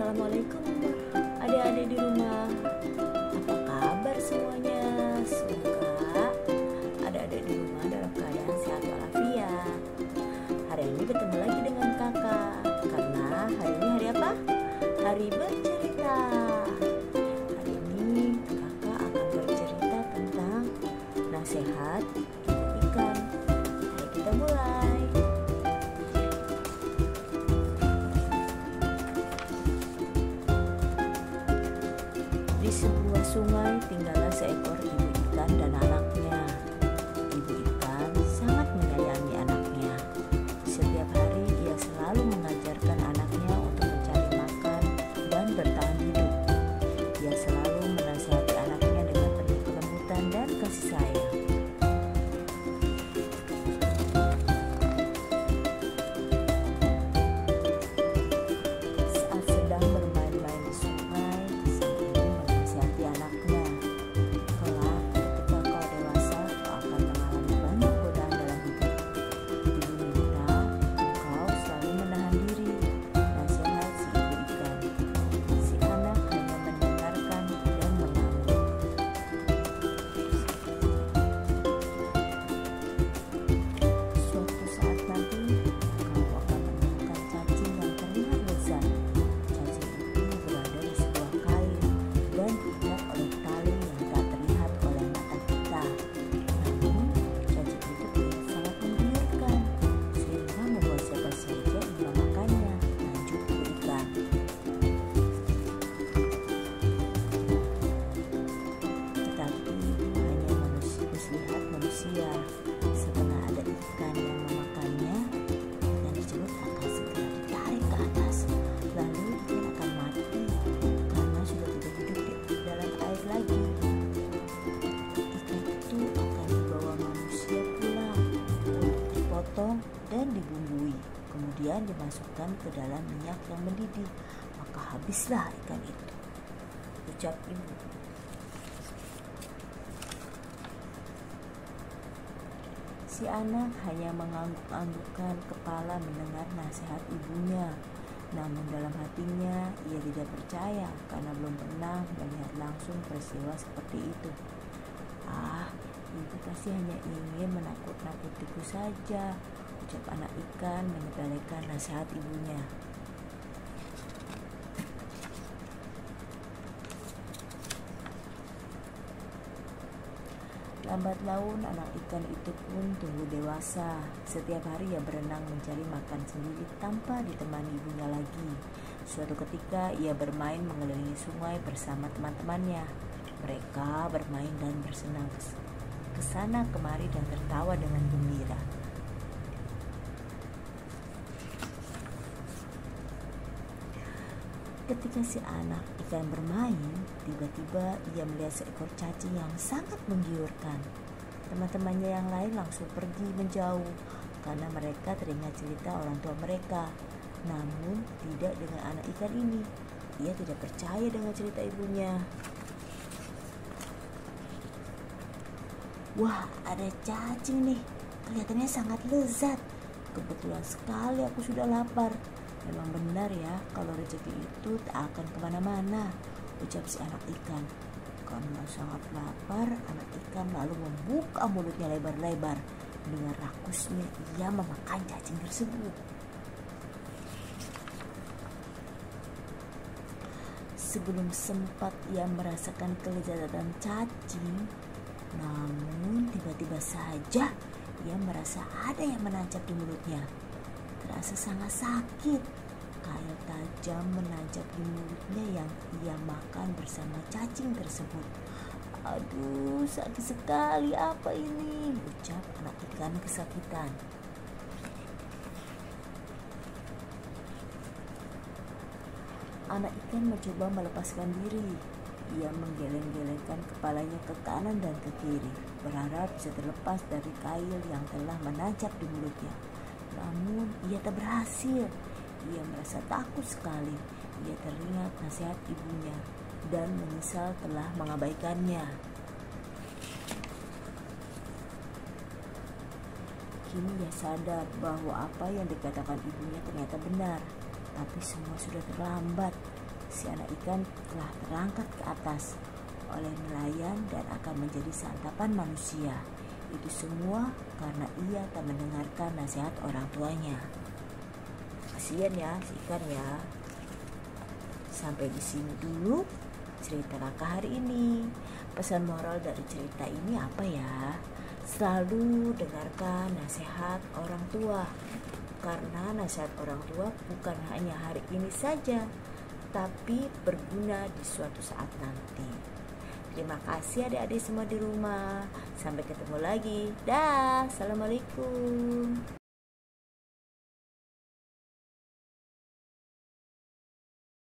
Assalamualaikum adik-adik di rumah. Apa kabar semuanya? Semoga adik-adik di rumah dalam keadaan sehat walafiat. Hari ini ketemu lagi dengan kakak, karena hari ini hari apa? Hari bercerita. Hari ini kakak akan bercerita tentang nasihat ibu ikan. Ayo kita mulai. Di sebuah sungai tinggallah seekor ibu ikan dan anaknya. Ibu ikan sangat menyayangi anaknya. Setiap hari ia selalu mengajarkan anaknya untuk mencari makan dan bertahan hidup. Ia selalu menasihati anaknya dengan penuh kelembutan dan kasih sayang. Saat sedang bermain-main di sungai, sang ibu menasihati anaknya, "Kelak ketika kau dewasa, kau akan mengalami banyak godaan dalam hidup. Ibu minta engkau selalu menahan diri." Nasihat si ibu ikan. Si anak hanya mendengarkan dan mengangguk. Suatu saat nanti kau akan menemukan cacing yang terlihat lezat. Cacing itu berada di sebuah kain dan diikat oleh tali yang tak terlihat oleh mata kita. Namun cacing itu terlihat sangat menggiurkan, sehingga membuat siapa saja ingin memakannya. Lanjut ibu ikan. Tetapi ibu hanya melihat manusia. Setelah ada ikan yang memakannya, dan disebut akan segera ditarik ke atas. Lalu ikan akan mati karena sudah tidak hidup di dalam air lagi. Ikan itu akan dibawa manusia pulang untuk dipotong dan dibumbui, kemudian dimasukkan ke dalam minyak yang mendidih. Maka habislah ikan itu, ucap ibu. Si anak hanya mengangguk-anggukkan kepala mendengar nasihat ibunya. Namun dalam hatinya ia tidak percaya karena belum pernah melihat langsung peristiwa seperti itu. Ibu pasti hanya ingin menakut-nakutiku saja, ucap anak ikan menyepelekan nasihat ibunya. Lambat laun anak ikan itu pun tumbuh dewasa. Setiap hari ia berenang mencari makan sendiri tanpa ditemani ibunya lagi. Suatu ketika ia bermain mengelilingi sungai bersama teman-temannya. Mereka bermain dan bersenang ke sana kemari dan tertawa dengan gembira. Ketika si anak ikan bermain, tiba-tiba ia melihat seekor cacing yang sangat menggiurkan. Teman-temannya yang lain langsung pergi menjauh karena mereka teringat cerita orang tua mereka. Namun tidak dengan anak ikan ini. Ia tidak percaya dengan cerita ibunya. "Wah, ada cacing nih. Kelihatannya sangat lezat. Kebetulan sekali aku sudah lapar. Memang benar ya, kalau rezeki itu tak akan kemana-mana," ucap si anak ikan. Karena sangat lapar, anak ikan lalu membuka mulutnya lebar-lebar. Dengan rakusnya ia memakan cacing tersebut. Sebelum sempat ia merasakan kelezatan cacing, namun tiba-tiba saja ia merasa ada yang menancap di mulutnya. Terasa sangat sakit. Kail tajam menancap di mulutnya yang ia makan bersama cacing tersebut. "Aduh, sakit sekali, apa ini?" ucap anak ikan kesakitan. Anak ikan mencoba melepaskan diri. Ia menggeleng-gelengkan kepalanya ke kanan dan ke kiri, berharap bisa terlepas dari kail yang telah menancap di mulutnya. Namun ia tak berhasil. Ia merasa takut sekali. Ia teringat nasihat ibunya dan menyesal telah mengabaikannya. Kini ia sadar bahwa apa yang dikatakan ibunya ternyata benar. Tapi semua sudah terlambat. si anak ikan telah terangkat ke atas oleh nelayan dan akan menjadi santapan manusia. Itu semua karena ia tak mendengarkan nasihat orang tuanya. Kasihan ya si ikan ya. Sampai di sini dulu cerita kakak hari ini. Pesan moral dari cerita ini apa ya? Selalu dengarkan nasihat orang tua, karena nasihat orang tua bukan hanya hari ini saja, tapi berguna di suatu saat nanti. Terima kasih adik-adik semua di rumah. Sampai ketemu lagi. Dah, assalamualaikum.